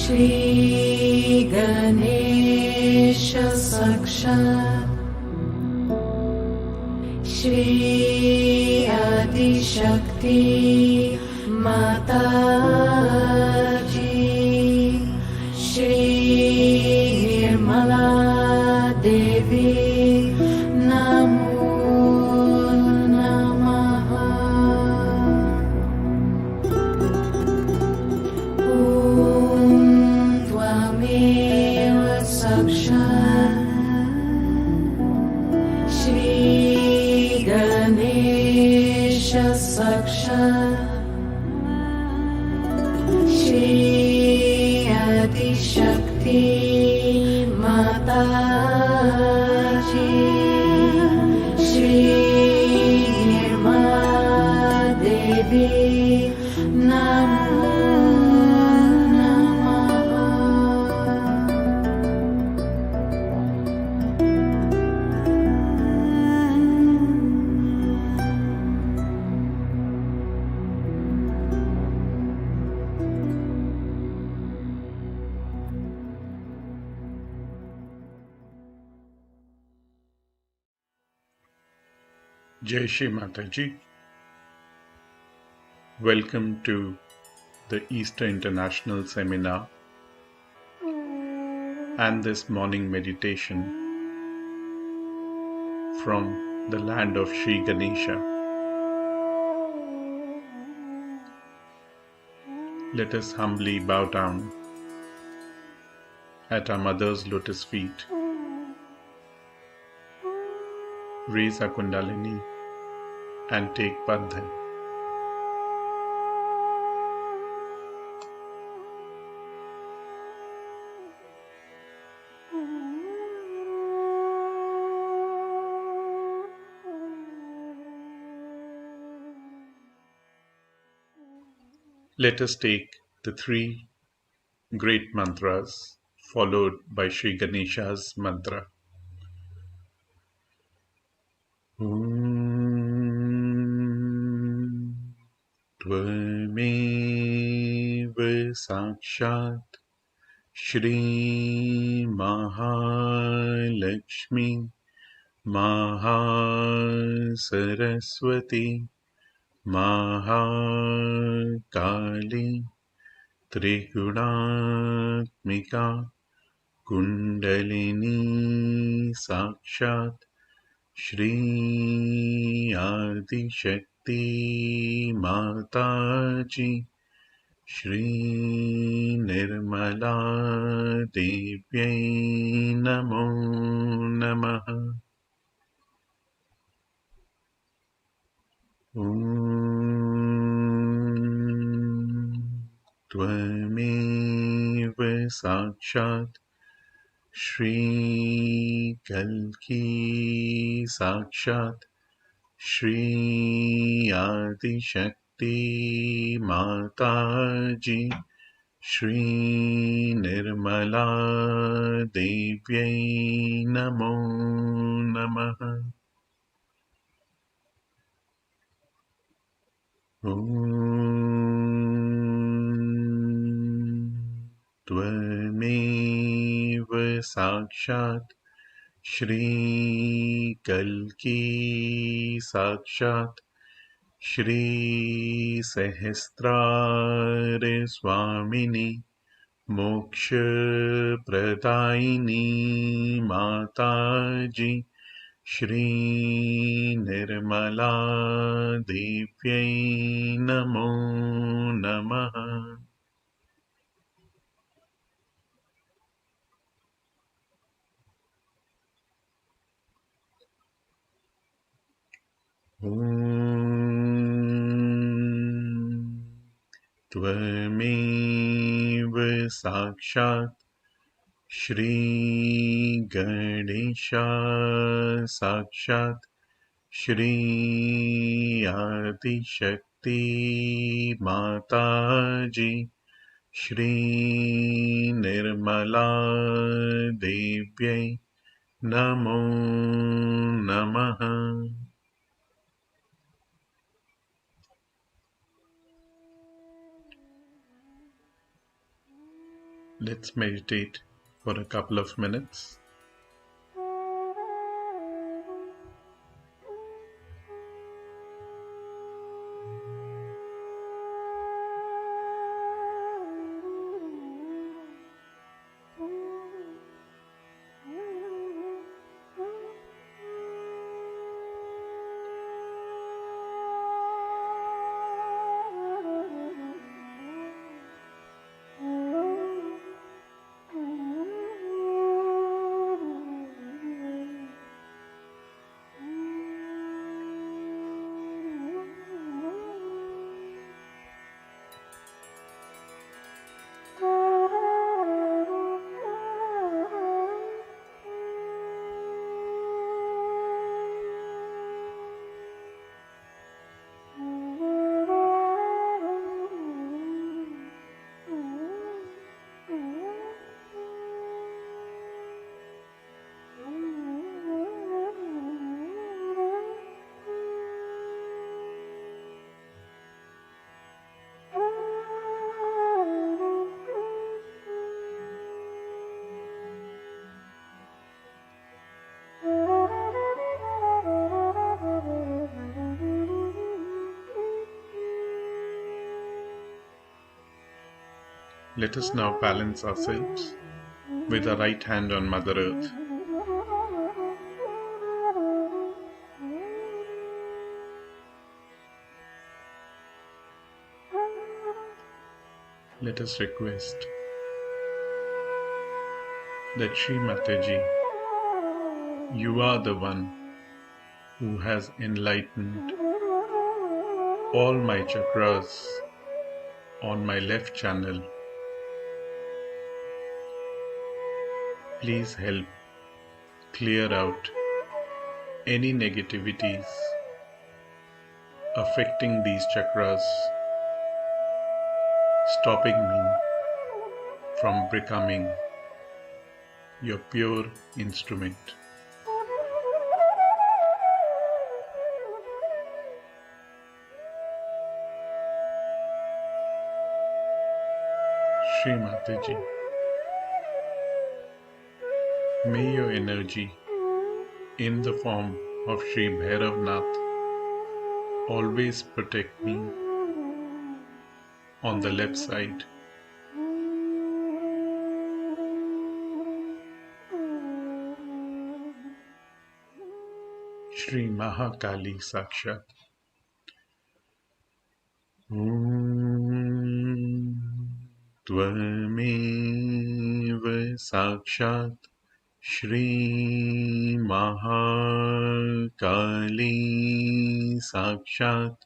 Shri Ganesha Sakshat Shri Adi Shakti Mataji Shri Nirmala Devi Namo Namaha Om Tvameva Sakshat Shri Ganesha Sakshat Shri Adi Shakti Mataji Shri Nirmala Devi Namo Namaha Shri Mataji. Welcome to the Easter International Seminar and this morning meditation from the land of Shri Ganesha. Let us humbly bow down at our Mother's lotus feet. Raise our Kundalini and take Padma. Let us take the three great mantras followed by Shri Ganesha's mantra. Tvameva Sakshat Shri Mahalakshmi Mahasaraswati Mahakali Trigunatmika Kundalini Sakshat Shri Adi Shakti Mataji Shri Nirmala Devi Namo Namaha Om Tvameva Sakshat Shri Kalki Sakshat Shri Adi Shakti Mataji Shri Nirmala Devi Namo Namaha Om Tvameva Sakshat Shri Kalki Sakshat Shri Sahasrara Swamini Moksha Pradaini Mataji Shri Nirmala Devi Namo Namaha Om Tvameva Sakshat Shri Ganesha Sakshat Shri Adi Shakti Mataji Shri Nirmala Devi Namo Namaha Let's meditate for a couple of minutes. Let us now balance ourselves with our right hand on Mother Earth. Let us request that Shri Mataji, you are the one who has enlightened all my chakras on my left channel. Please help clear out any negativities affecting these chakras, stopping me from becoming your pure instrument. Shri Mataji, may your energy in the form of Shri Bhairavnath always protect me on the left side. Shri Mahakali Sakshat. Tvameva Sakshat Shri Mahakali Sakshat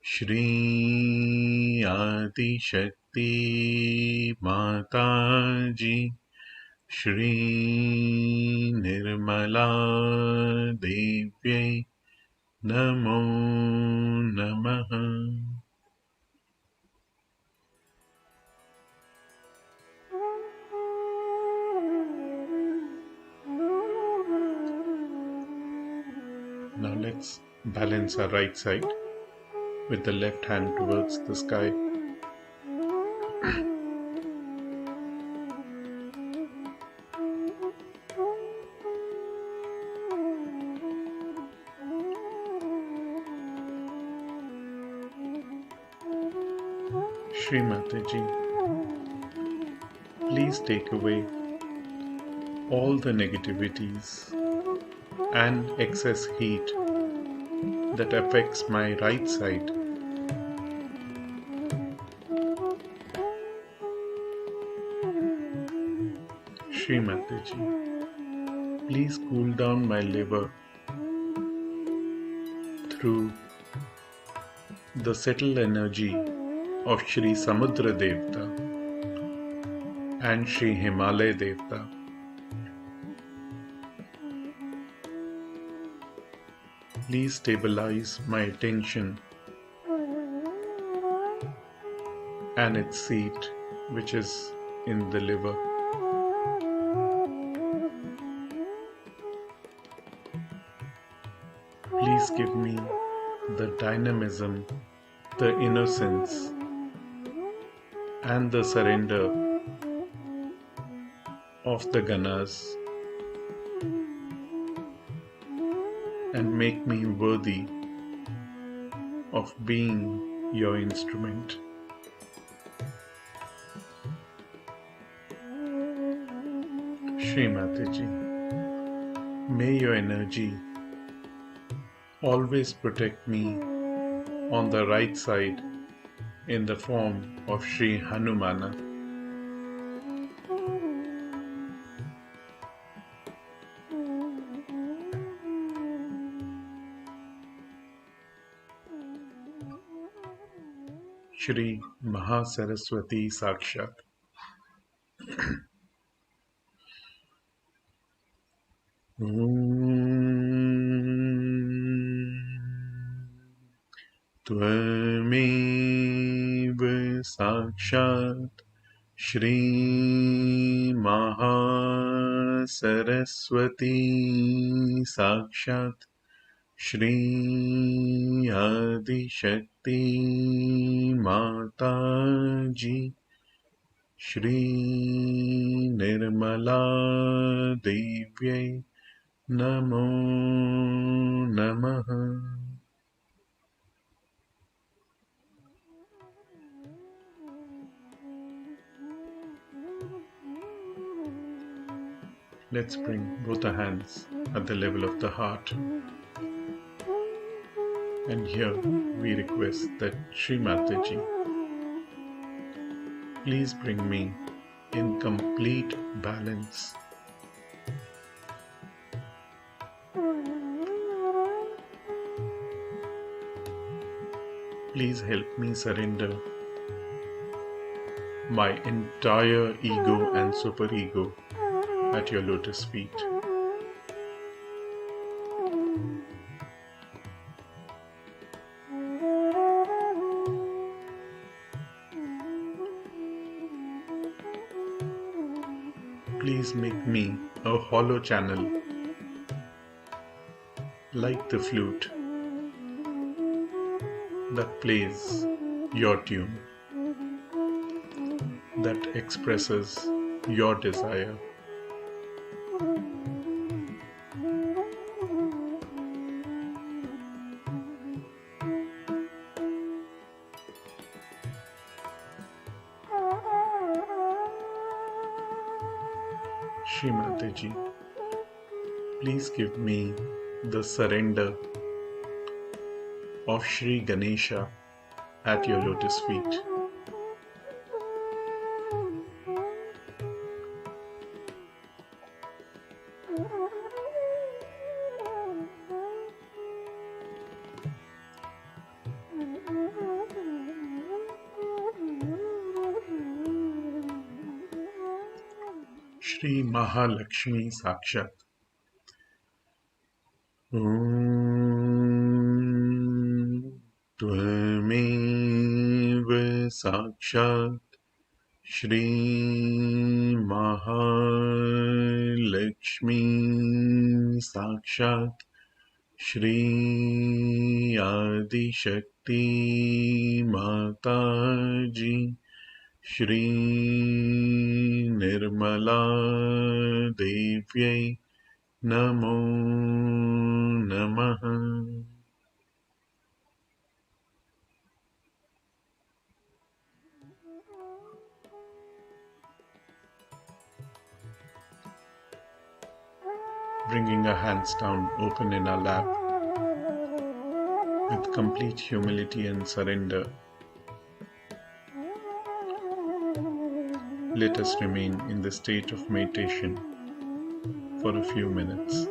Shri Adi Shakti Mataji Shri Nirmala Devi Namo Namaha. Now let's balance our right side with the left hand towards the sky. Shri Mataji, please take away all the negativities and excess heat that affects my right side. Shri Mataji, please cool down my liver through the subtle energy of Shri Samudra Devta and Shri Himalaya Devta. Please stabilize my attention and its seat, which is in the liver. Please give me the dynamism, the innocence, and the surrender of the ganas and make me worthy of being your instrument. Shri Mataji, may your energy always protect me on the right side in the form of Shri Hanumana. Shri Mahasaraswati Sakshat. त्वमेव साक्षात् Shri Mahasaraswati Sakshat Shri Adishakti Mataji Shri Nirmala Devi Namo Namaha. Let's bring both the hands at the level of the heart. And here we request that Shri Mataji, please bring me in complete balance. Please help me surrender my entire ego and superego at your lotus feet. Please make me a hollow channel, like the flute that plays your tune, that expresses your desire. Shri Mataji, please give me the surrender of Shri Ganesha at your lotus feet. Shri Mahalakshmi Sakshat. Tvameva Sakshat Shri Mahalakshmi Sakshat Shri Adishakti Mataji Shri Nirmala Devi Namo Namaha. Bringing our hands down open in our lap with complete humility and surrender, let us remain in the state of meditation for a few minutes.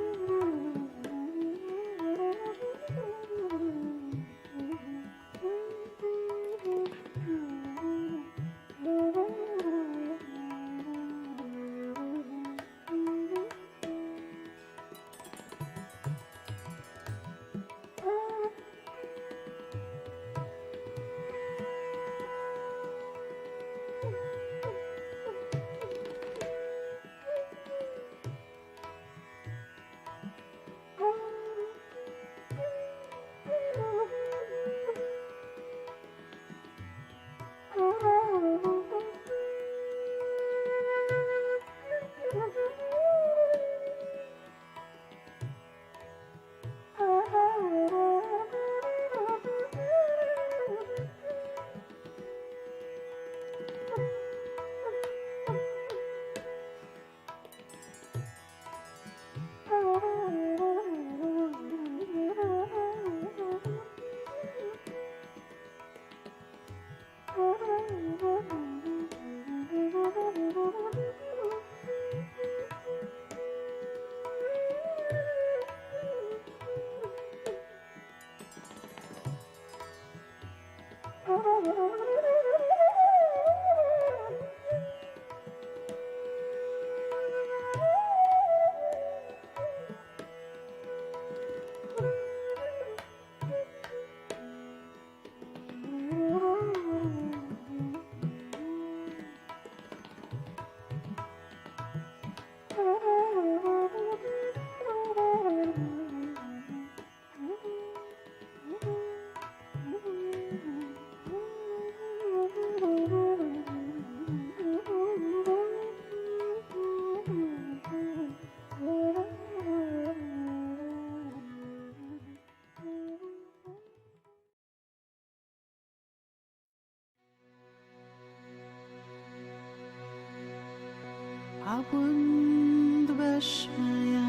Abundvashmaya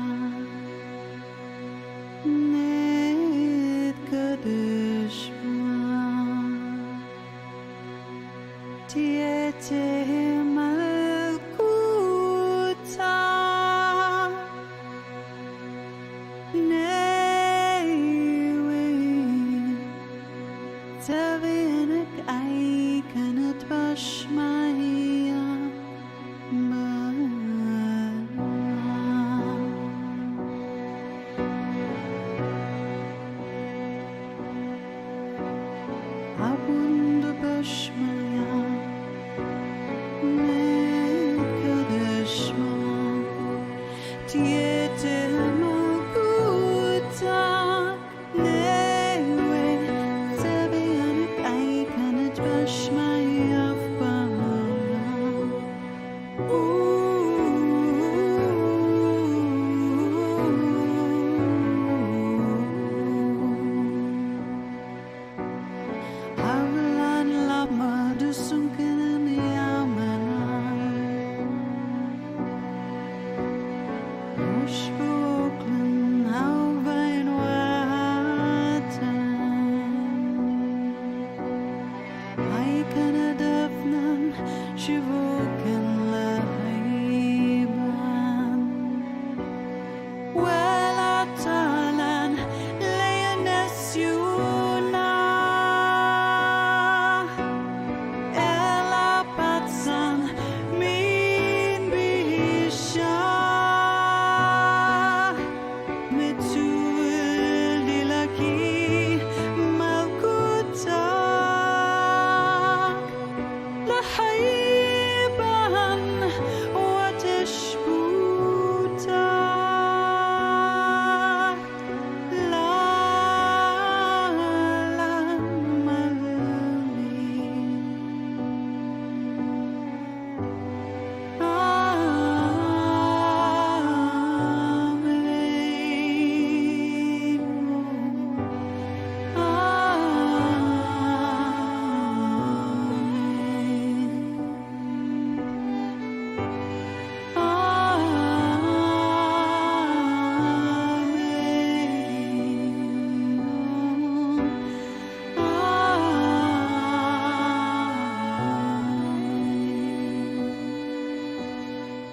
Nedkadishma Tiete Malkuta Newe Tavinak Aikanat Vashmaya Abundvashmaya Nekadashma Tiete Makuta Newe Tavianak Aikanat Vashmaya Avalan lama dusunkan yamana Oshboklan alvain watan Aikana dafnan shivokan lahaiban Welatalan leones yuna Elapatsan min bisha Metul dilaki malkuta Lahaiban watashbuta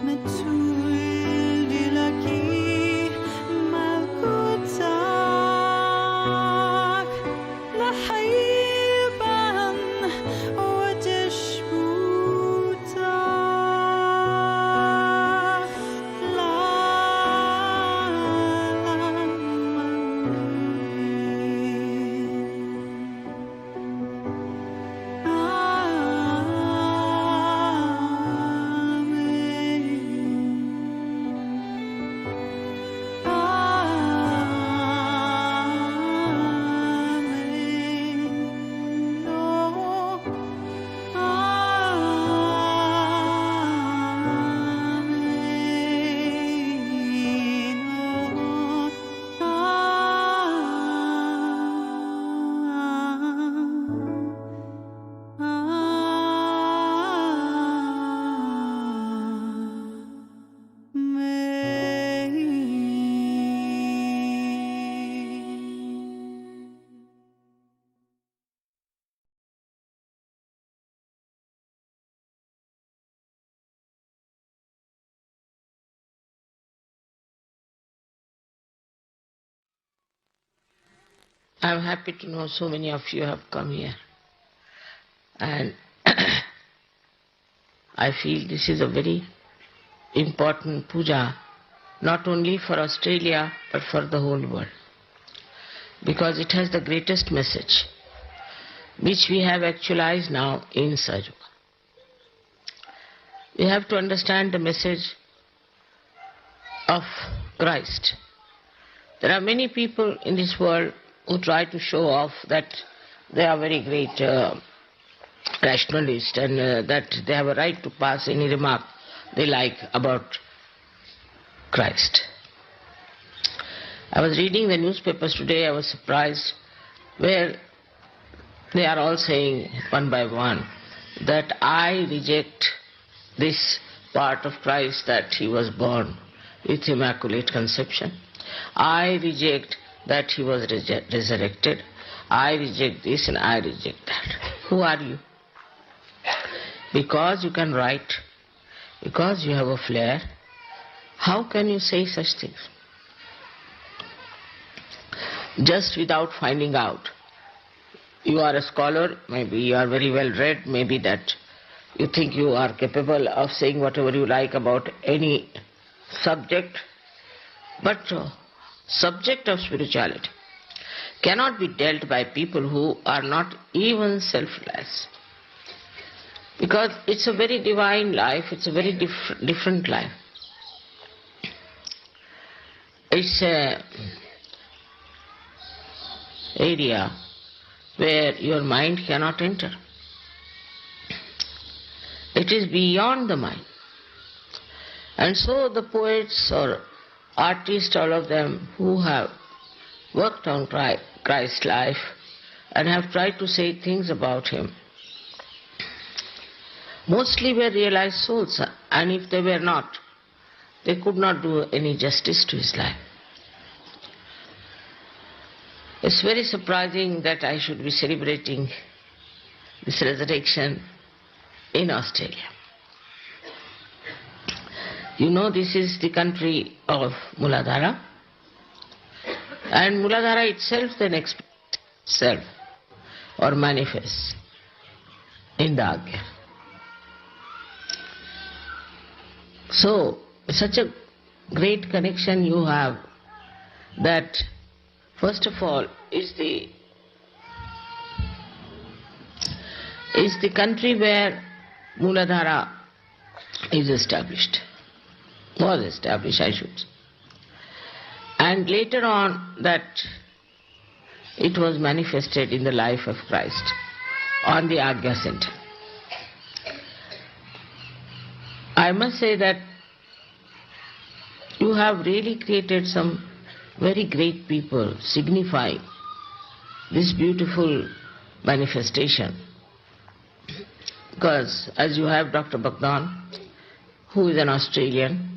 Metul dilaki malkutak Lahaiban watashbuta I'm happy to know so many of you have come here. And I feel this is a very important puja, not only for Australia, but for the whole world. Because it has the greatest message, which we have actualized now in SAHAJA. We have to understand the message of Christ. There are many people in this world who try to show off that they are very great rationalists and that they have a right to pass any remark they like about Christ. I was reading the newspapers today, I was surprised, where they are all saying one by one that I reject this part of Christ that he was born with Immaculate Conception. I reject that he was resurrected. I reject this and I reject that. Who are you? Because you can write, because you have a flair, how can you say such things? Just without finding out. You are a scholar, maybe you are very well read, maybe that you think you are capable of saying whatever you like about any subject, but subject of spirituality cannot be dealt by people who are not even selfless. Because it's a very divine life, it's a very different life. It's an area where your mind cannot enter. It is beyond the mind. And so the poets or artists, all of them who have worked on Christ's life and have tried to say things about him, mostly were realized souls, and if they were not, they could not do any justice to his life. It's very surprising that I should be celebrating this resurrection in Australia. You know, this is the country of Muladhara, and Muladhara itself then expresses itself or manifests in the Agya. So, such a great connection you have that, first of all, is the country where Muladhara is established, was established, I should say. And later on that it was manifested in the life of Christ on the Agya Center. I must say that you have really created some very great people signifying this beautiful manifestation. Because as you have Dr. Bhagwan, who is an Australian,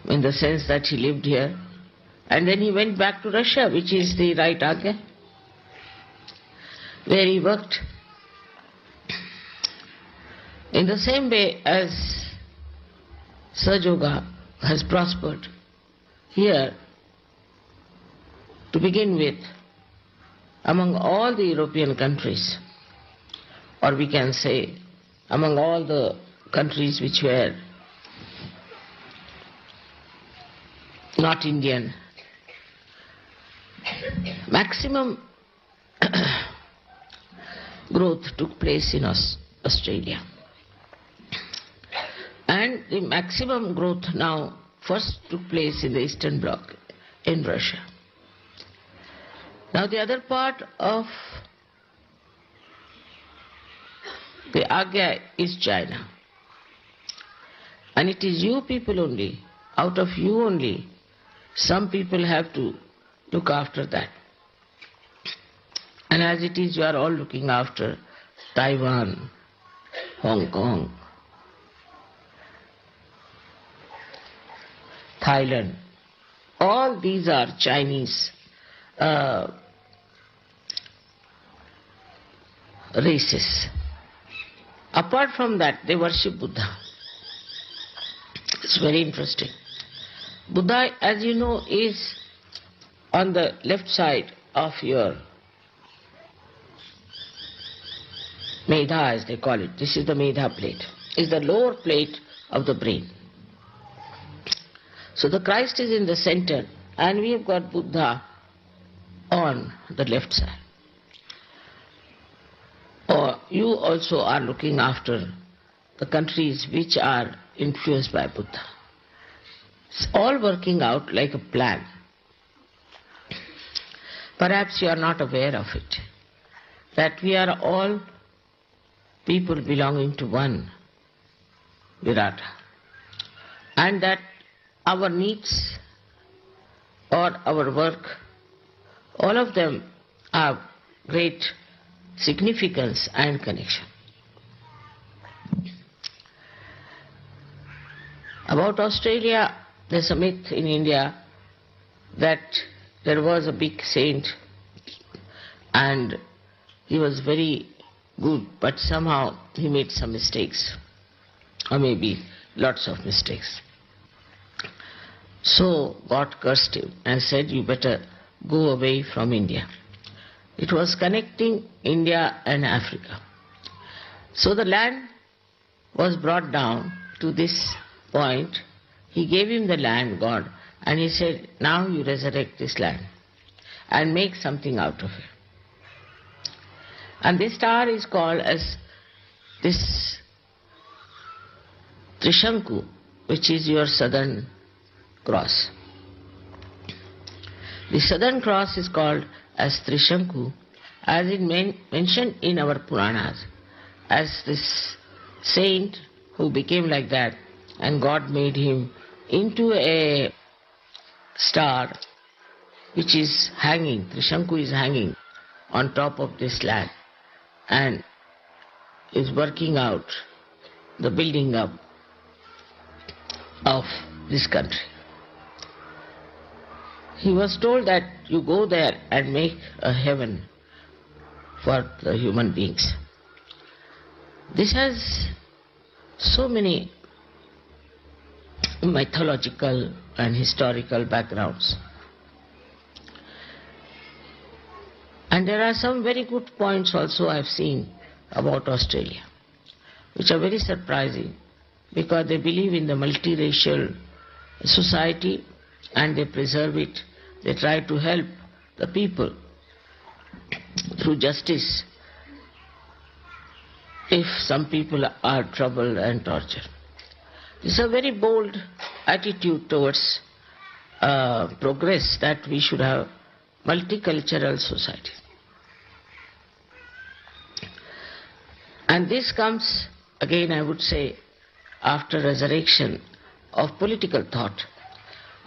in the sense that he lived here, and then he went back to Russia, which is the right Agya, where he worked. In the same way as SAHAJA has prospered here, to begin with, among all the European countries, or we can say among all the countries which were not Indian, maximum growth took place in Australia. And the maximum growth now first took place in the Eastern Bloc, in Russia. Now the other part of the Agya is China. And it is you people only, out of you only, some people have to look after that. And as it is, you are all looking after Taiwan, Hong Kong, Thailand. All these are Chinese races. Apart from that, they worship Buddha. It's very interesting. Buddha, as you know, is on the left side of your Medha, as they call it. This is the Medha plate. It's the lower plate of the brain. So the Christ is in the center, and we have got Buddha on the left side. Or you also are looking after the countries which are influenced by Buddha. It's all working out like a plan. Perhaps you are not aware of it, that we are all people belonging to one Virata, and that our needs or our work, all of them have great significance and connection. About Australia, there's a myth in India that there was a big saint and he was very good, but somehow he made some mistakes, or maybe lots of mistakes. So God cursed him and said, you better go away from India. It was connecting India and Africa. So the land was brought down to this point. He gave him the land, God, and he said, now you resurrect this land and make something out of it. And this star is called as this Trishanku, which is your southern cross. The southern cross is called as Trishanku, as it mentioned in our Puranas, as this saint who became like that, and God made him into a star which is hanging. Trishanku is hanging on top of this land and is working out the building up of this country. He was told that you go there and make a heaven for the human beings. This has so many mythological and historical backgrounds. And there are some very good points also I have seen about Australia, which are very surprising, because they believe in the multiracial society and they preserve it. They try to help the people through justice if some people are troubled and tortured. This is a very bold attitude towards progress, that we should have multicultural society. And this comes, again I would say, after resurrection of political thought.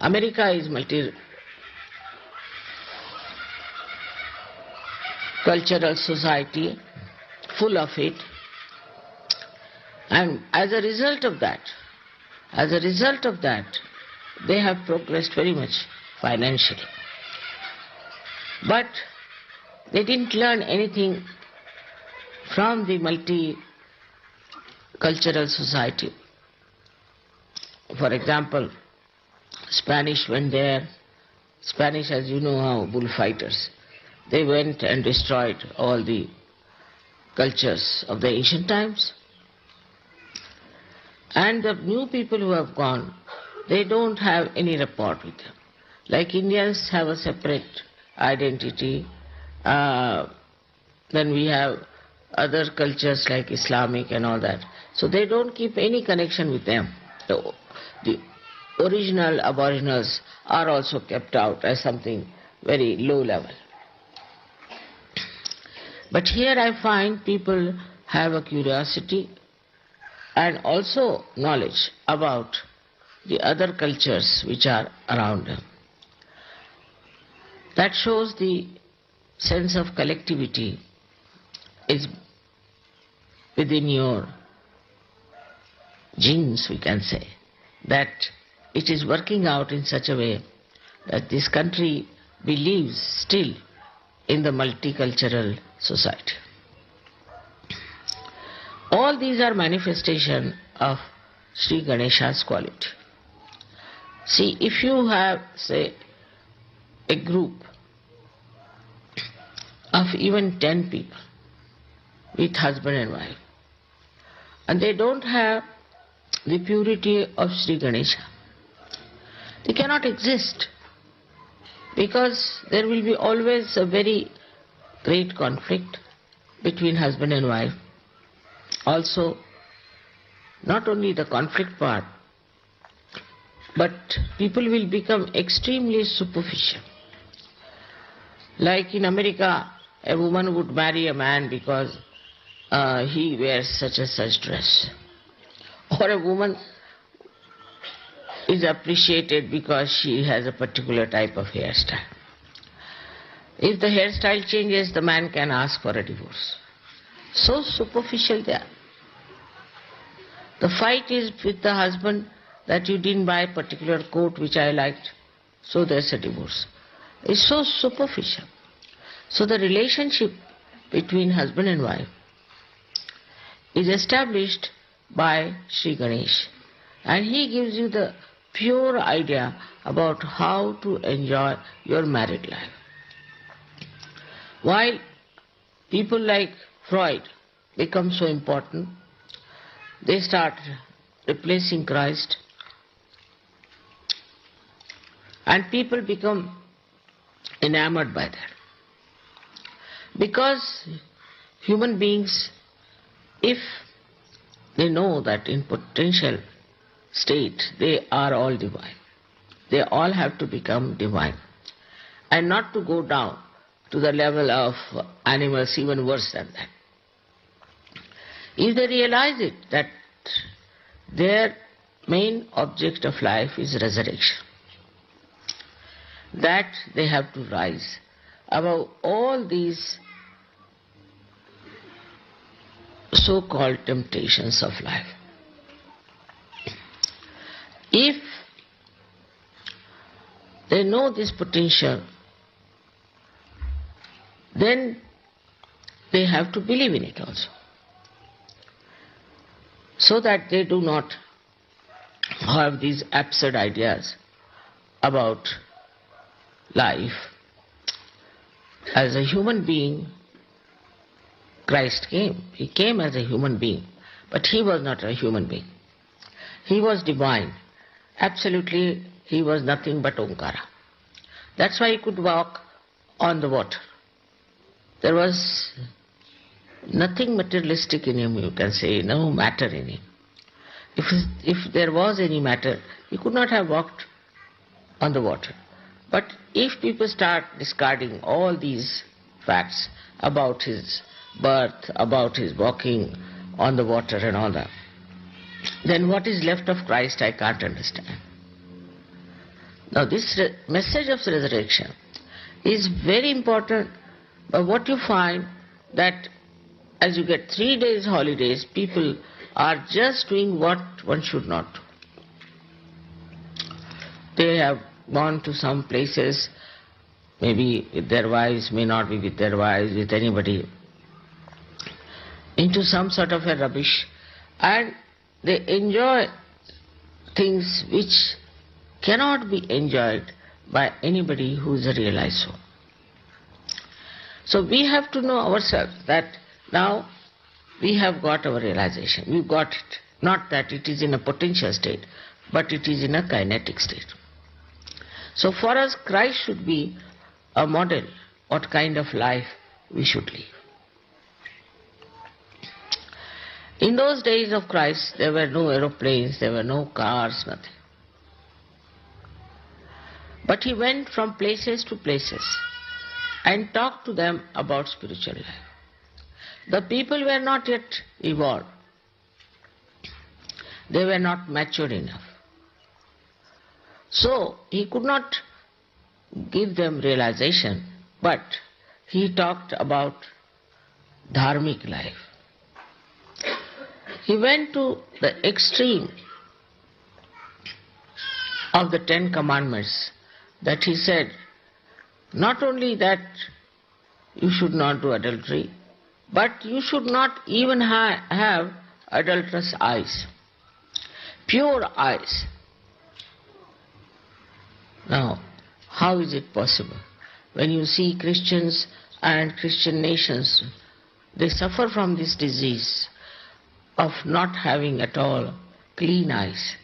America is multicultural society, full of it, and as a result of that, they have progressed very much financially. But they didn't learn anything from the multicultural society. For example, Spanish went there. Spanish, as you know, how bullfighters. They went and destroyed all the cultures of the ancient times. And the new people who have gone, they don't have any rapport with them. Like Indians have a separate identity. Then we have other cultures like Islamic and all that. So they don't keep any connection with them. The original aboriginals are also kept out as something very low level. But here I find people have a curiosity and also knowledge about the other cultures which are around them. That shows the sense of collectivity is within your genes, we can say, that it is working out in such a way that this country believes still in the multicultural society. All these are manifestation of Sri Ganesha's quality. See, if you have, say, a group of even 10 people with husband and wife, and they don't have the purity of Sri Ganesha, they cannot exist, because there will be always a very great conflict between husband and wife. Also, not only the conflict part, but people will become extremely superficial. Like in America, a woman would marry a man because he wears such and such dress. Or a woman is appreciated because she has a particular type of hairstyle. If the hairstyle changes, the man can ask for a divorce. So superficial they are. The fight is with the husband that you didn't buy a particular coat which I liked, so there's a divorce. It's so superficial. So the relationship between husband and wife is established by Sri Ganesh, and he gives you the pure idea about how to enjoy your married life. While people like Freud become so important, they start replacing Christ, and people become enamored by that. Because human beings, if they know that in potential state they are all divine, they all have to become divine, and not to go down to the level of animals, even worse than that. If they realize it, that their main object of life is resurrection, that they have to rise above all these so-called temptations of life. If they know this potential, then they have to believe in it also, so that they do not have these absurd ideas about life. As a human being, Christ came. He came as a human being, but he was not a human being. He was divine. Absolutely, he was nothing but Omkara. That's why he could walk on the water. There was nothing materialistic in him, you can say, no matter in him. If there was any matter, he could not have walked on the water. But if people start discarding all these facts about his birth, about his walking on the water and all that, then what is left of Christ I can't understand. Now this message of resurrection is very important, but what you find that as you get 3 days holidays, people are just doing what one should not do. They have gone to some places, maybe with their wives, may not be with their wives, with anybody, into some sort of a rubbish, and they enjoy things which cannot be enjoyed by anybody who is a realized soul. So we have to know ourselves that now we have got our realization. We've got it. Not that it is in a potential state, but it is in a kinetic state. So for us, Christ should be a model, what kind of life we should live. In those days of Christ, there were no aeroplanes, there were no cars, nothing. But he went from places to places and talked to them about spiritual life. The people were not yet evolved. They were not mature enough. So he could not give them realization, but he talked about dharmic life. He went to the extreme of the 10 Commandments, that he said, not only that you should not do adultery, but you should not even have adulterous eyes, pure eyes. Now, how is it possible? When you see Christians and Christian nations, they suffer from this disease of not having at all clean eyes.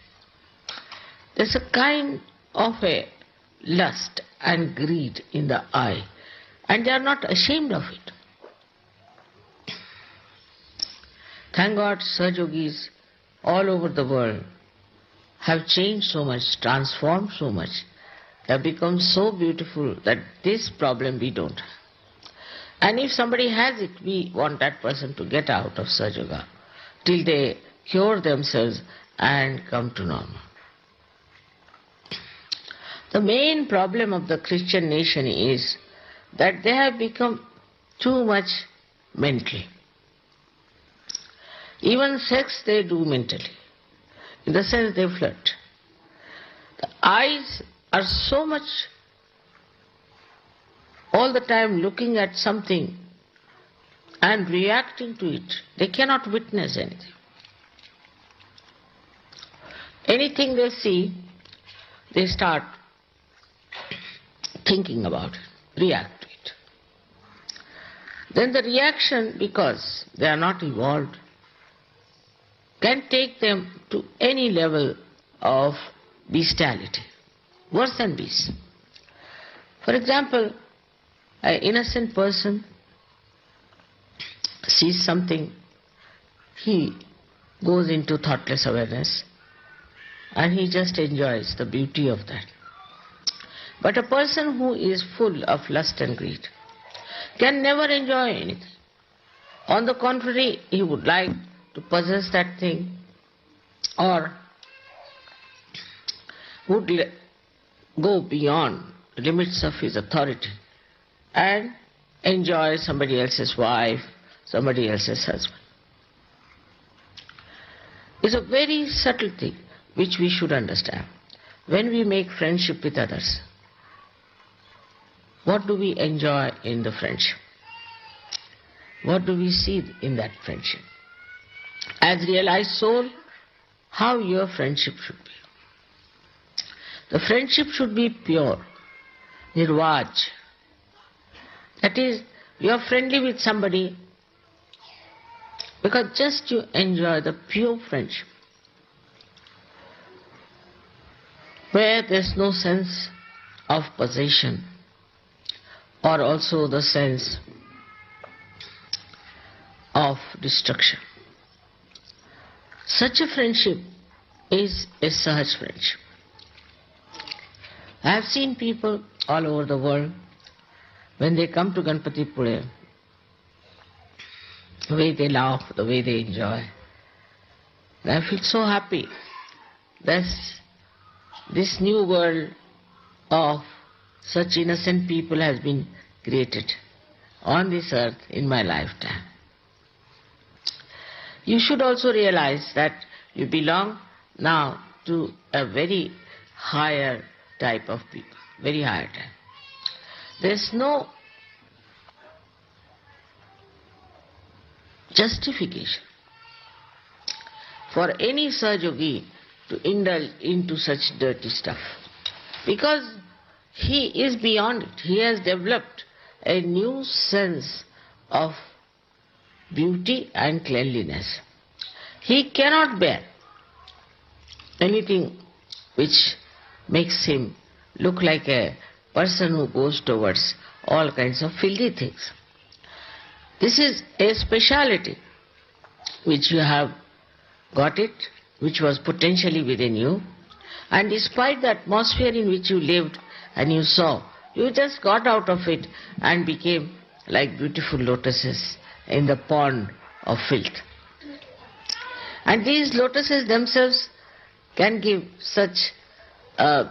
There's a kind of a lust and greed in the eye, and they are not ashamed of it. Thank God, SAHAJA all over the world have changed so much, transformed so much. They have become so beautiful that this problem we don't have. And if somebody has it, we want that person to get out of SAHAJA till they cure themselves and come to normal. The main problem of the Christian nation is that they have become too much mental. Even sex they do mentally, in the sense they flirt. The eyes are so much all the time looking at something and reacting to it. They cannot witness anything. Anything they see, they start thinking about it, react to it. Then the reaction, because they are not evolved, can take them to any level of bestiality, worse than beasts. For example, an innocent person sees something, he goes into thoughtless awareness and he just enjoys the beauty of that. But a person who is full of lust and greed can never enjoy anything. On the contrary, he would like to possess that thing, or would go beyond the limits of his authority and enjoy somebody else's wife, somebody else's husband. It's a very subtle thing which we should understand. When we make friendship with others, what do we enjoy in the friendship? What do we see in that friendship? As realized soul, how your friendship should be. The friendship should be pure, nirvaj. That is, you are friendly with somebody because just you enjoy the pure friendship, where there is no sense of possession or also the sense of destruction. Such a friendship is a SAHAJA friendship. I have seen people all over the world, when they come to Ganpati Pule, the way they laugh, the way they enjoy. I feel so happy that this new world of such innocent people has been created on this earth in my lifetime. You should also realize that you belong now to a very higher type of people, very higher type. There's no justification for any Sahaja to indulge into such dirty stuff, because he is beyond it. He has developed a new sense of beauty and cleanliness. He cannot bear anything which makes him look like a person who goes towards all kinds of filthy things. This is a speciality which you have got it, which was potentially within you, and despite the atmosphere in which you lived and you saw, you just got out of it and became like beautiful lotuses in the pond of filth. And these lotuses themselves can give such a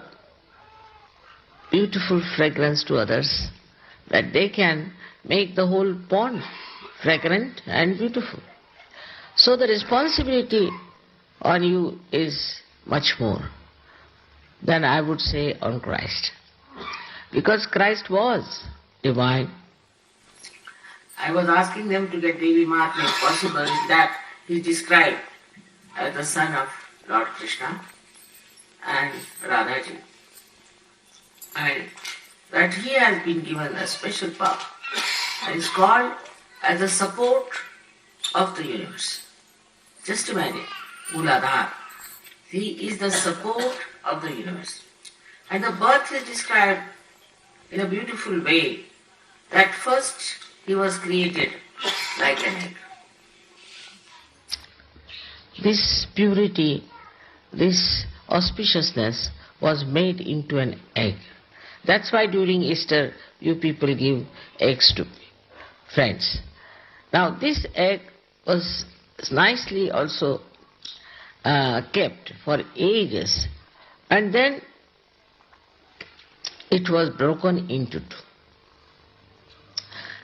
beautiful fragrance to others that they can make the whole pond fragrant and beautiful. So the responsibility on you is much more than I would say on Christ. Because Christ was divine. I was asking them to get Devi Mahatma if possible, is that he is described as the son of Lord Krishna and Radhaji. And that he has been given a special power and is called as the support of the universe. Just imagine, Muladhar. He is the support of the universe. And the birth is described in a beautiful way, that first he was created like an egg. This purity, this auspiciousness was made into an egg. That's why during Easter you people give eggs to friends. Now this egg was nicely also kept for ages, and then it was broken into two.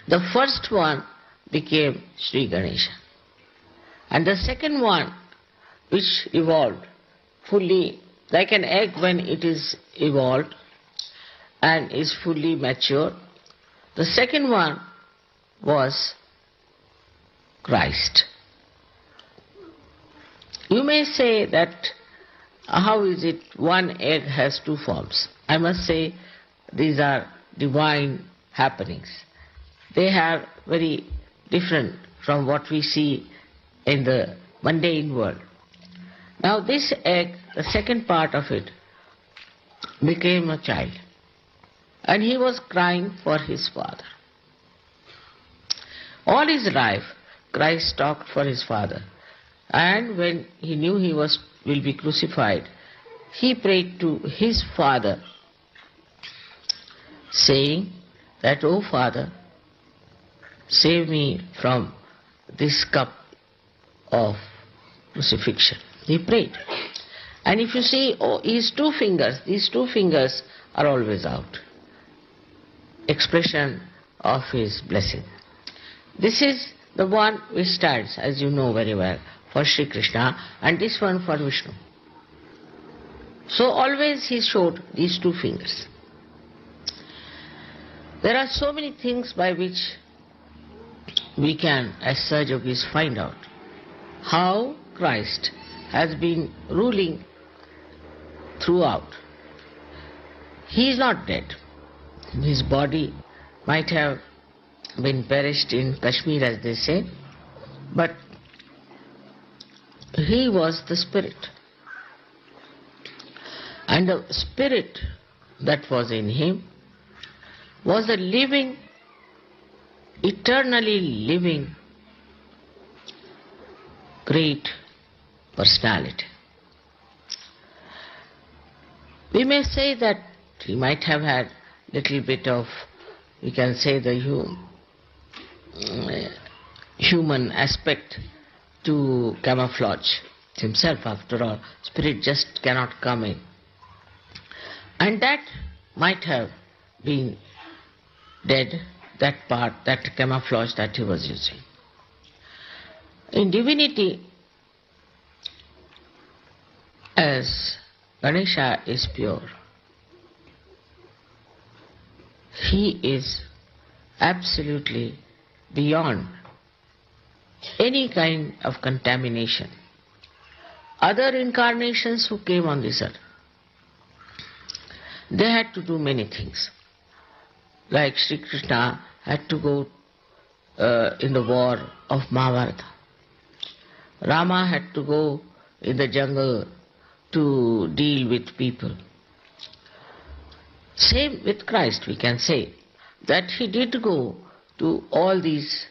The first one became Shri Ganesha, and the second one, which evolved fully like an egg when it is evolved and is fully mature. The second one was Christ. You may say that how is it one egg has two forms? I must say these are divine happenings. They are very different from what we see in the mundane world. Now this egg, the second part of it, became a child, and he was crying for his father. All his life Christ talked for his father, and when he knew he will be crucified, he prayed to his father, saying that, "O Father, save me from this cup of crucifixion." He prayed. And if you see his two fingers, these two fingers are always out. Expression of his blessing. This is the one which stands, as you know very well, for Shri Krishna, and this one for Vishnu. So always he showed these two fingers. There are so many things by which we can, as SAHAJA, find out how Christ has been ruling throughout. He is not dead. His body might have been perished in Kashmir, as they say, but he was the spirit. And the spirit that was in him was a living, eternally living, great personality. We may say that he might have had little bit of, we can say, the human aspect to camouflage himself. After all, spirit just cannot come in. And that might have been dead, that part, that camouflage that he was using. In divinity, as Ganesha is pure, he is absolutely beyond any kind of contamination. Other incarnations who came on this earth, they had to do many things. Like Shri Krishna had to go in the war of Mahabharata. Rama had to go in the jungle to deal with people. Same with Christ, we can say, that he did go to all these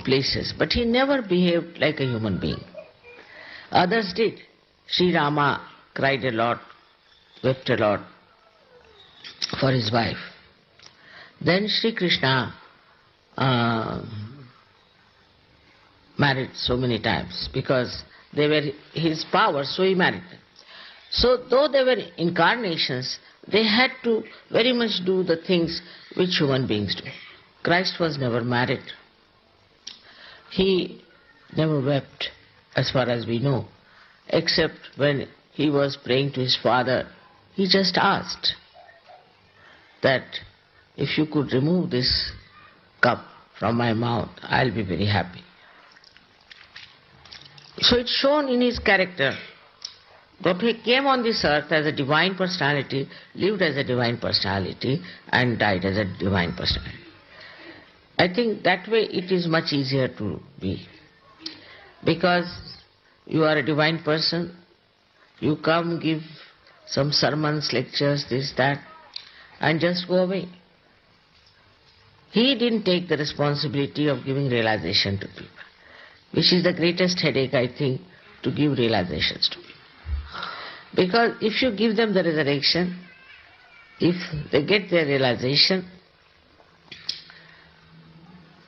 places, but he never behaved like a human being. Others did. Sri Rama cried a lot, wept a lot for his wife. Then Shri Krishna married so many times because they were his power, so he married them. So though they were incarnations, they had to very much do the things which human beings do. Christ was never married. He never wept, as far as we know, except when he was praying to his father. He just asked that if you could remove this cup from my mouth, I'll be very happy. So it's shown in his character that he came on this earth as a divine personality, lived as a divine personality, and died as a divine personality. I think that way it is much easier to be. Because you are a divine person, you come, give some sermons, lectures, this, that, and just go away. He didn't take the responsibility of giving realization to people, which is the greatest headache, I think, to give realizations to people. Because if you give them the resurrection, if they get their realization,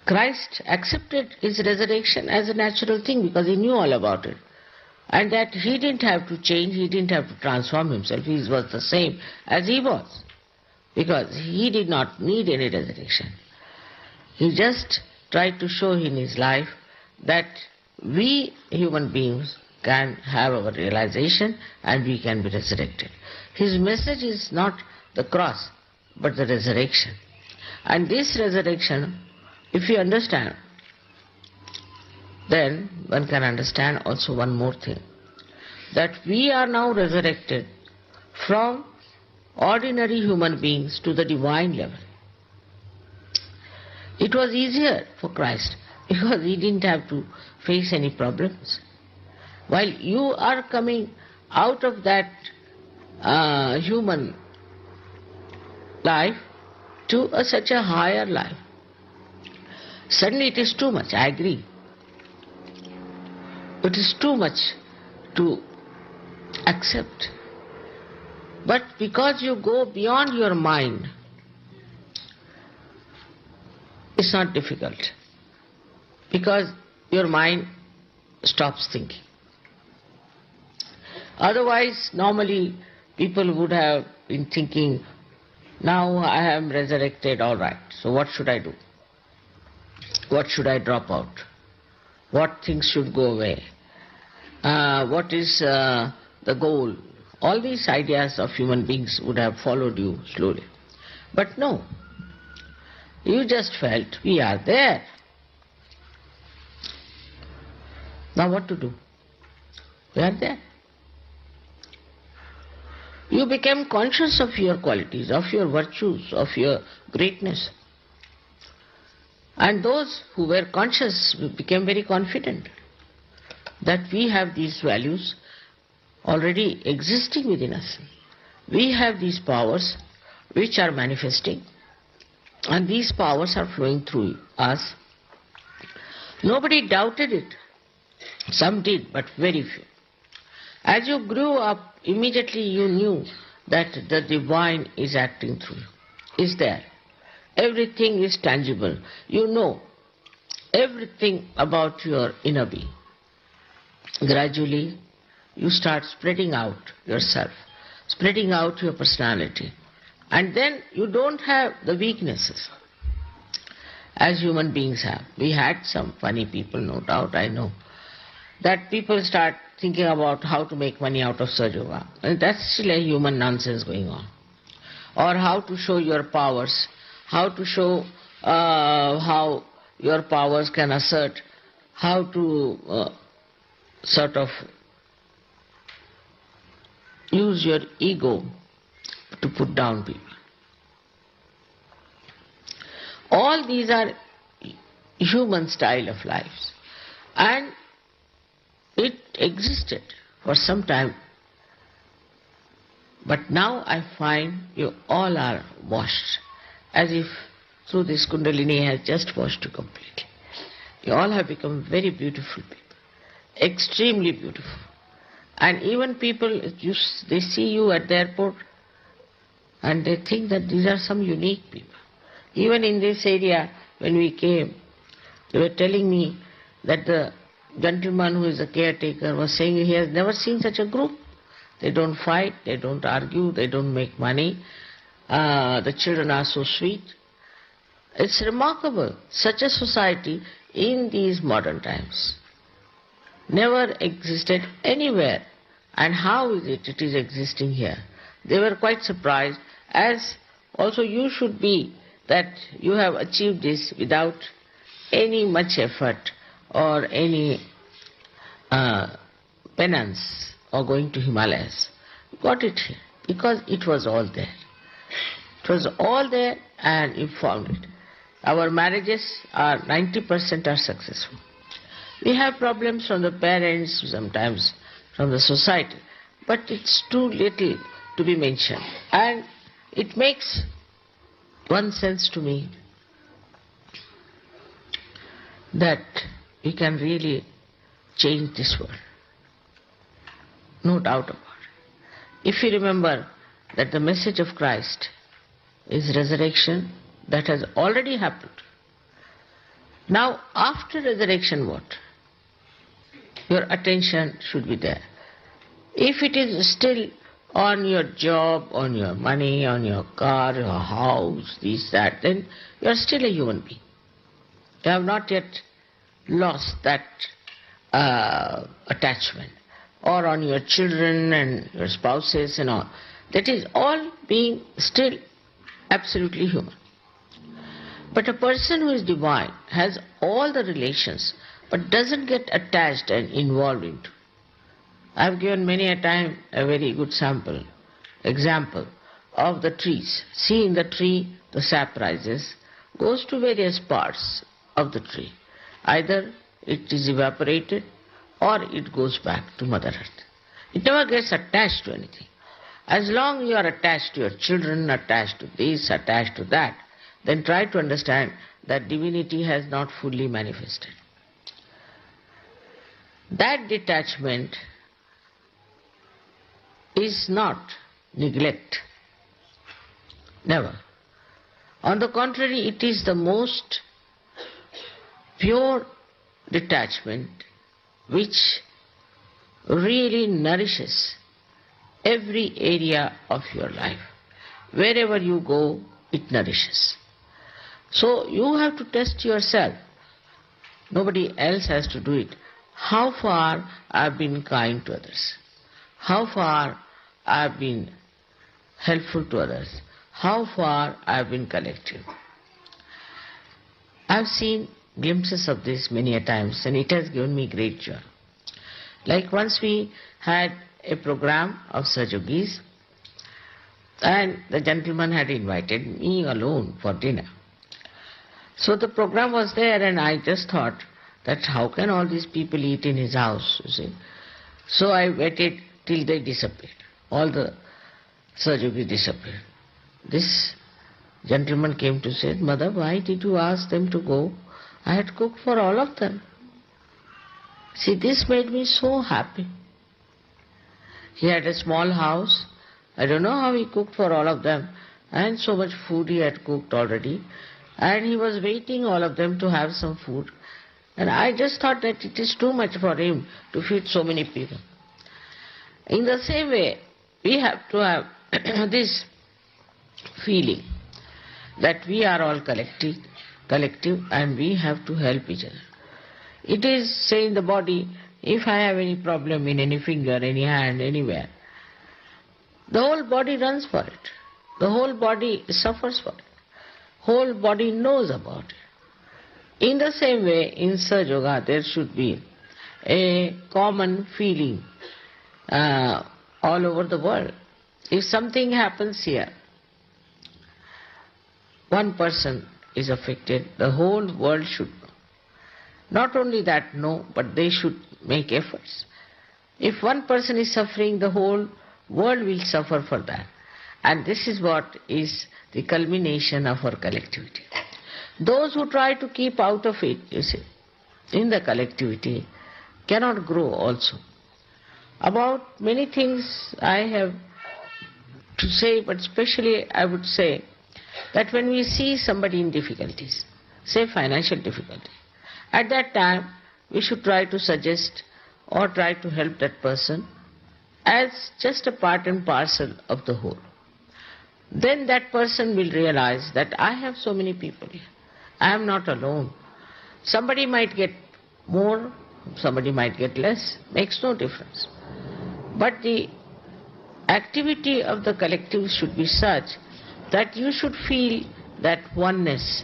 Christ accepted his resurrection as a natural thing because he knew all about it. And that he didn't have to change, he didn't have to transform himself, he was the same as he was. Because he did not need any resurrection. He just tried to show in his life that we human beings can have our realization and we can be resurrected. His message is not the cross, but the resurrection. And this resurrection, if you understand, then one can understand also one more thing, that we are now resurrected from ordinary human beings to the divine level. It was easier for Christ because he didn't have to face any problems. While you are coming out of that human life to such a higher life, suddenly it is too much, I agree. It is too much to accept. But because you go beyond your mind, it's not difficult. Because your mind stops thinking. Otherwise, normally people would have been thinking, now I am resurrected, all right, so what should I do? What should I drop out? What things should go away? What is the goal? All these ideas of human beings would have followed you slowly. But no, you just felt we are there. Now what to do? We are there. You became conscious of your qualities, of your virtues, of your greatness. And those who were conscious became very confident that we have these values already existing within us. We have these powers which are manifesting, and these powers are flowing through us. Nobody doubted it. Some did, but very few. As you grew up, immediately you knew that the divine is acting through you, is there. Everything is tangible. You know everything about your inner being. Gradually, you start spreading out yourself, spreading out your personality. And then you don't have the weaknesses as human beings have. We had some funny people, no doubt, I know. That people start thinking about how to make money out of SAHAJA. And that's still a human nonsense going on. Or how to show your powers, how to show how your powers can assert, how to sort of use your ego to put down people. All these are human style of lives. And it existed for some time. But now I find you all are washed, as if through this Kundalini has just washed you completely. You all have become very beautiful people, extremely beautiful. And even people, they see you at the airport and they think that these are some unique people. Even in this area, when we came, they were telling me that the gentleman who is a caretaker was saying he has never seen such a group. They don't fight, they don't argue, they don't make money. The children are so sweet. It's remarkable. Such a society in these modern times never existed anywhere. And how is it it is existing here? They were quite surprised, as also you should be, that you have achieved this without any much effort or any penance or going to Himalayas. You got it here because it was all there. It was all there and you found it. Our marriages are 90% are successful. We have problems from the parents, sometimes from the society, but it's too little to be mentioned. And it makes one sense to me that we can really change this world. No doubt about it. If you remember that the message of Christ is resurrection, that has already happened. Now, after resurrection, what? Your attention should be there. If it is still on your job, on your money, on your car, your house, this, that, then you are still a human being. You have not yet lost that attachment. or on your children and your spouses and all. That is all being still absolutely human. But a person who is divine has all the relations but doesn't get attached and involved into. I have given many a time a very good example of the trees. See, in the tree the sap rises, goes to various parts of the tree. Either it is evaporated or it goes back to Mother Earth. It never gets attached to anything. As long as you are attached to your children, attached to this, attached to that, then try to understand that divinity has not fully manifested. That detachment is not neglect. Never. On the contrary, it is the most pure detachment which really nourishes every area of your life. Wherever you go, it nourishes. So you have to test yourself. Nobody else has to do it. How far I have been kind to others? How far I have been helpful to others? How far I have been collective? I have seen glimpses of this many a times, and it has given me great joy. Like once we had a program of YOGIs, and the gentleman had invited me alone for dinner. So the program was there, and I just thought that how can all these people eat in his house, you see. So I waited till they disappeared. All the YOGIs disappeared. This gentleman came to say, Mother, why did you ask them to go? I had cooked for all of them. See, this made me so happy. He had a small house. I don't know how he cooked for all of them. And so much food he had cooked already. And he was waiting all of them to have some food. And I just thought that it is too much for him to feed so many people. In the same way, we have to have this feeling that we are all collective and we have to help each other. It is, say, in the body, if I have any problem in any finger, any hand, anywhere, the whole body runs for it. The whole body suffers for it. Whole body knows about it. In the same way, in SAHAJA, there should be a common feeling all over the world. If something happens here, one person is affected, the whole world should know. Not only that, no, but they should make efforts. If one person is suffering, the whole world will suffer for that. And this is what is the culmination of our collectivity. Those who try to keep out of it, you see, in the collectivity, cannot grow also. About many things I have to say, but especially I would say that when we see somebody in difficulties, say financial difficulty, at that time we should try to suggest or try to help that person as just a part and parcel of the whole. Then that person will realize that I have so many people here. I am not alone. Somebody might get more, somebody might get less, makes no difference. But the activity of the collective should be such that you should feel that oneness,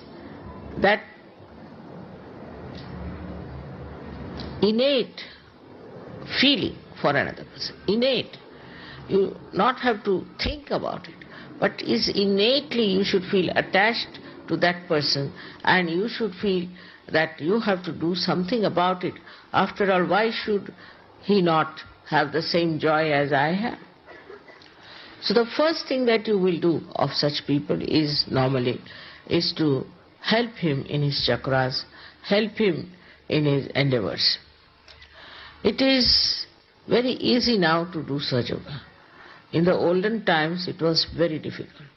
that innate feeling for another person. Innate. You not have to think about it, but is innately you should feel attached to that person, and you should feel that you have to do something about it. After all, why should he not have the same joy as I have? So the first thing that you will do of such people is normally is to help him in his chakras, help him in his endeavors. It is very easy now to do SAHAJA. In the olden times it was very difficult.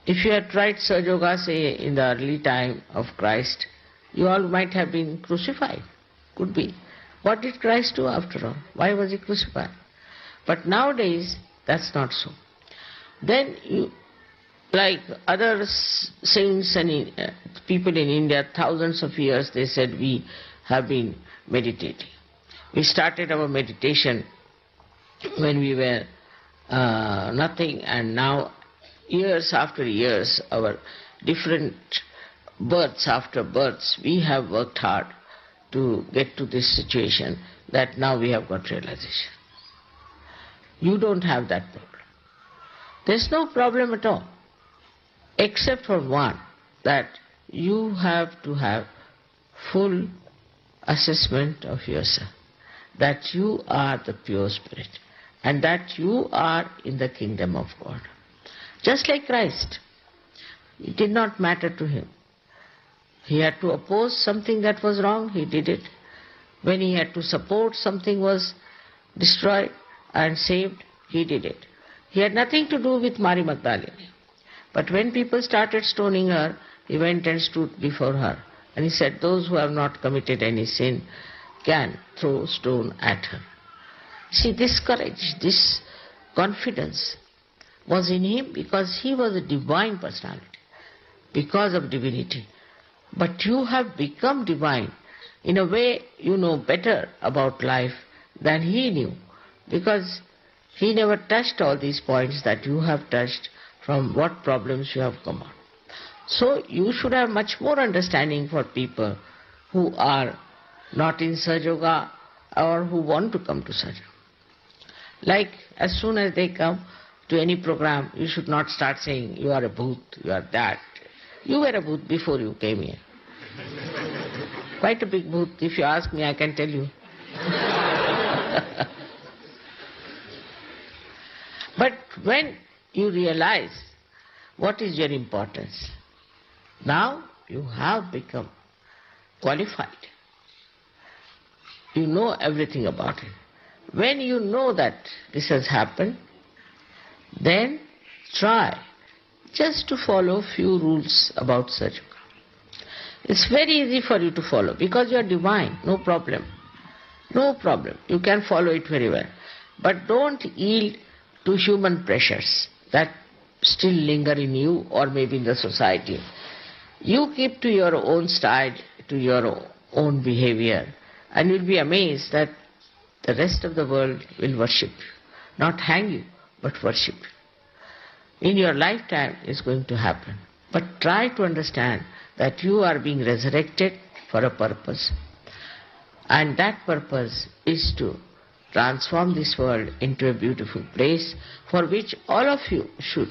If you had tried SAHAJA, say in the early time of Christ, you all might have been crucified. Could be. What did Christ do after all? Why was he crucified? But nowadays that's not so. Then you, like other saints and people in India, thousands of years they said we have been meditating. We started our meditation when we were nothing, and now years after years, our different births after births, we have worked hard to get to this situation that now we have got realization. You don't have that problem. There's no problem at all, except for one, that you have to have full assessment of yourself, that you are the pure spirit and that you are in the kingdom of God. Just like Christ, it did not matter to him. He had to oppose something that was wrong, he did it. When he had to support something was destroyed and saved, he did it. He had nothing to do with Mary Magdalene. But when people started stoning her, he went and stood before her. And he said, those who have not committed any sin can throw stone at her. See, this courage, this confidence was in him because he was a divine personality, because of divinity. But you have become divine. In a way, you know better about life than he knew, because he never touched all these points that you have touched, from what problems you have come out. So you should have much more understanding for people who are not in Sahaja Yoga or who want to come to Sahaja. Like, as soon as they come to any program, you should not start saying, you are a bhoot, you are that. You were a bhoot before you came here. Quite a big bhoot. If you ask me, I can tell you. But when you realize what is your importance, now you have become qualified. You know everything about it. When you know that this has happened, then try just to follow few rules about Sahaja. It's very easy for you to follow because you are divine, no problem. No problem. You can follow it very well. But don't yield to human pressures that still linger in you or maybe in the society. You keep to your own style, to your own behavior, and you'll be amazed that the rest of the world will worship you. Not hang you, but worship you. In your lifetime it's going to happen. But try to understand that you are being resurrected for a purpose. And that purpose is to transform this world into a beautiful place, for which all of you should,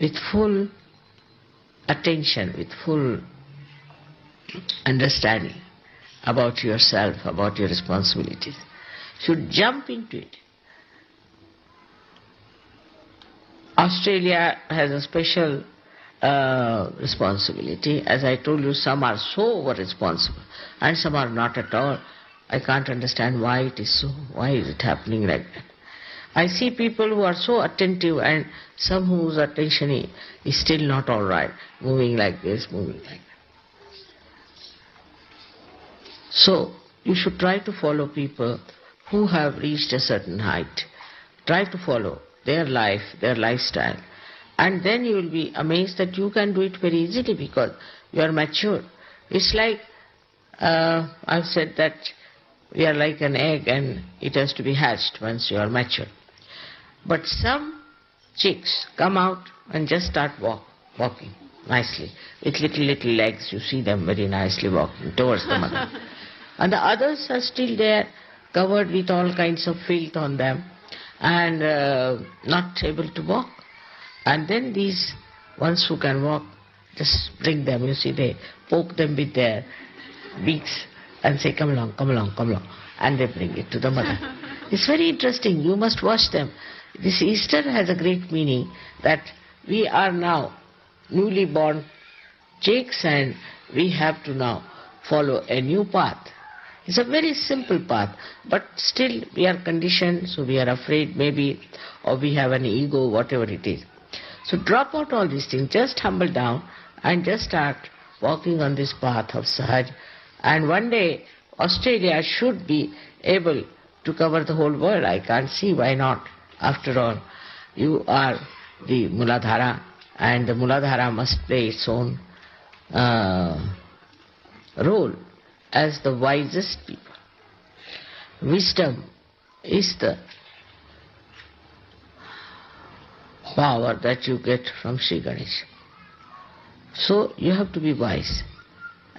with full attention, with full understanding about yourself, about your responsibilities, should jump into it. Australia has a special responsibility. As I told you, some are so over-responsible and some are not at all. I can't understand why it is so. Why is it happening like that? I see people who are so attentive and some whose attention is still not all right, moving like this, moving like that. So, you should try to follow people who have reached a certain height. Try to follow their life, their lifestyle. And then you will be amazed that you can do it very easily because you are mature. It's like, I've said that we are like an egg and it has to be hatched once you are mature. But some chicks come out and just start walking nicely. With little legs, you see them very nicely walking towards the mother. And the others are still there, covered with all kinds of filth on them and not able to walk. And then these ones who can walk, just bring them, you see, they poke them with their beaks and say, come along, come along, come along. And they bring it to the mother. It's very interesting, you must watch them. This Easter has a great meaning that we are now newly born chicks and we have to now follow a new path. It's a very simple path, but still we are conditioned, so we are afraid maybe, or we have an ego, whatever it is. So drop out all these things, just humble down and just start walking on this path of Sahaja. And one day Australia should be able to cover the whole world. I can't see why not. After all, you are the Muladhara and the Muladhara must play its own role as the wisest people. wisdom is the power that you get from Sri Ganesh. So you have to be wise,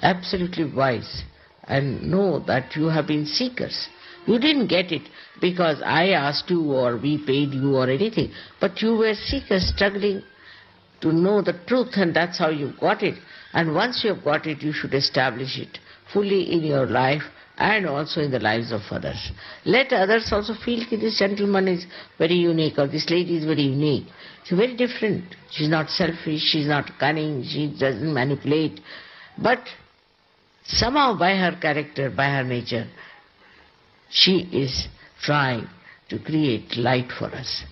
absolutely wise, and know that you have been seekers. You didn't get it because I asked you or we paid you or anything, but you were seekers struggling to know the truth, and that's how you got it. And once you have got it, you should establish it fully in your life and also in the lives of others. Let others also feel that this gentleman is very unique or this lady is very unique. She's very different. She's not selfish, she's not cunning, she doesn't manipulate. But somehow by her character, by her nature, she is trying to create light for us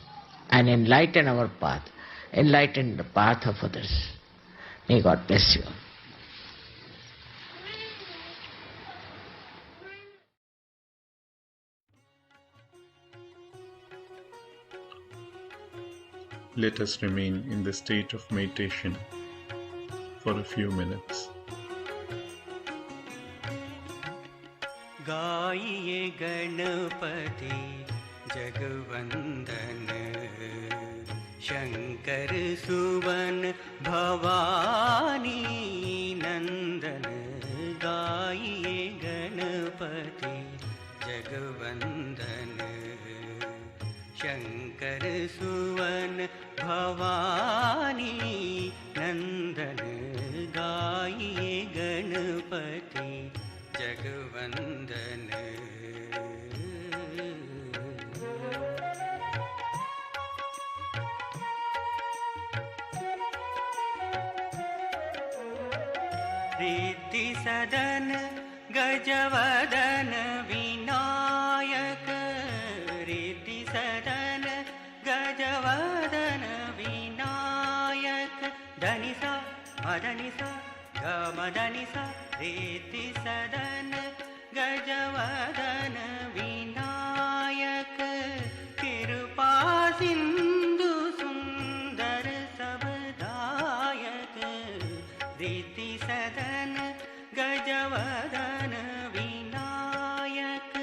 and enlighten our path, enlighten the path of others. May God bless you. Let us remain in the state of meditation for a few minutes. गाइए गणपति जगवंदन शंकर सुवन भवानी नंदन गाइए गणपति जगवंदन शंकर सुवन भवानी नंदन गाइए गणपति जगवंदन रिद्धि सदन गजवदन विनायक रिद्धि सदन गजवदन विनायक धनिसा मदनिसा गमदनिसा रिद्धि सदन गजवदन विनायक कृपा सिंधु सुंदर सबदायक रिद्धि सदन गजवदन विनायक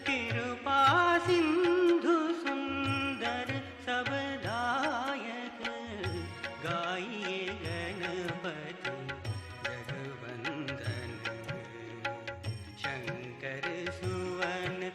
कृपा सिंधु सुंदर सबदायक गाइए गणपति जगवंदन शंकर सुवन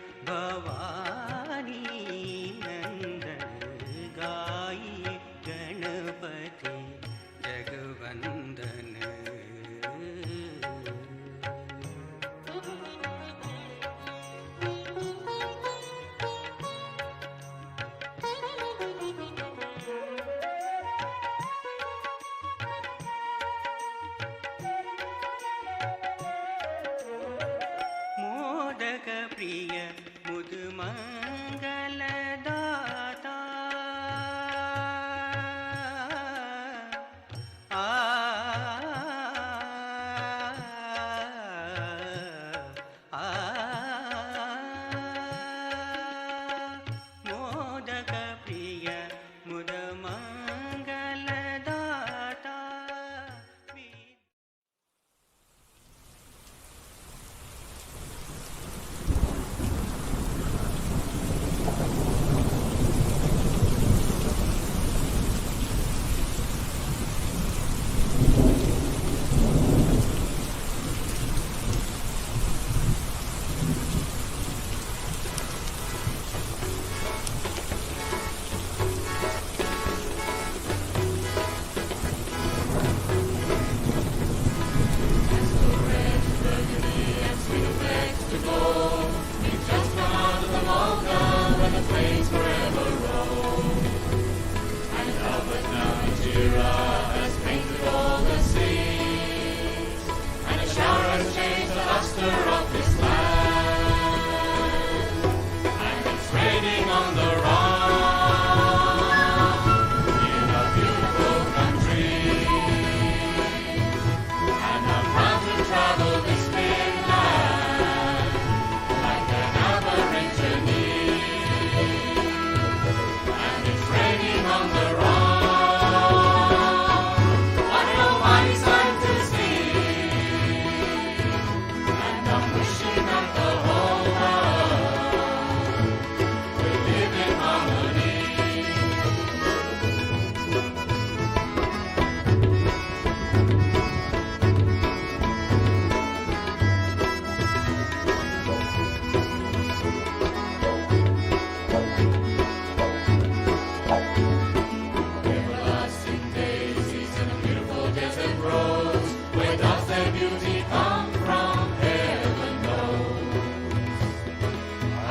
Everlasting daisies and a beautiful desert rose, where does their beauty come from? Heaven knows.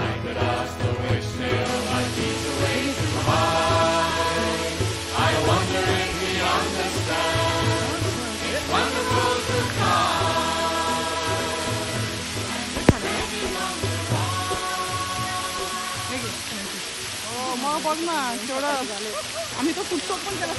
I could ask the rich snail like these away too high. I wonder if he understands. It's wonderful to fly. मग बघ ना केवढं आम्ही तो सुटतो पण त्याला